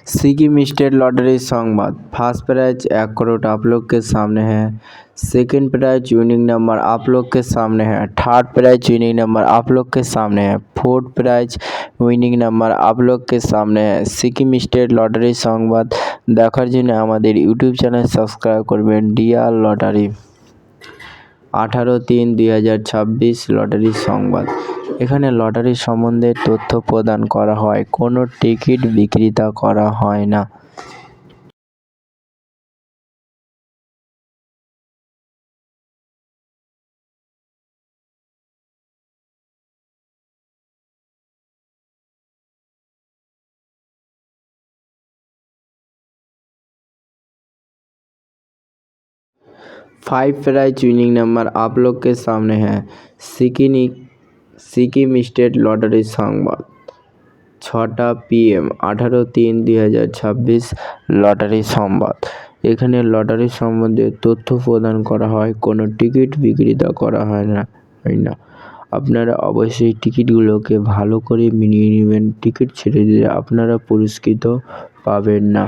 Sikkim state lottery संवाद। First prize 1 crore आप लोग के सामने है। सेकंड प्राइज विनिंग नंबर आप लोग के सामने है। थर्ड प्राइज विनिंग नंबर आप लोग के सामने है। फोर्थ प्राइज विनिंग नंबर आप लोग के सामने है। सिक्किम स्टेट लॉटरी संवाद देखार जन्य आमादेर यूट्यूब चैनल सबस्क्राइब करबेन। Dear Lottery 18-3-2026 Lottery Sambad. এখানে লটারি সম্বন্ধে তথ্য প্রদান করা হয়, কোনো টিকিট বিক্রিতা করা হয় না। फाइव प्राइज विनिंग नंबर आप लोग के सामने है। सिक्किम स्टेट लॉटरी संवाद 6টা PM 18-3-2026 লটারি সংবাদ। এখানে লটারি সম্বন্ধে তথ্য প্রদান করা হয়, কোনো টিকিট বিক্রিতা করা হয় না। আপনারা অবশ্যই টিকিটগুলোকে ভালো করে মিলিয়ে নেবেন। টিকিট ছেড়ে দিলে আপনারা পুরস্কৃত পাবেন না।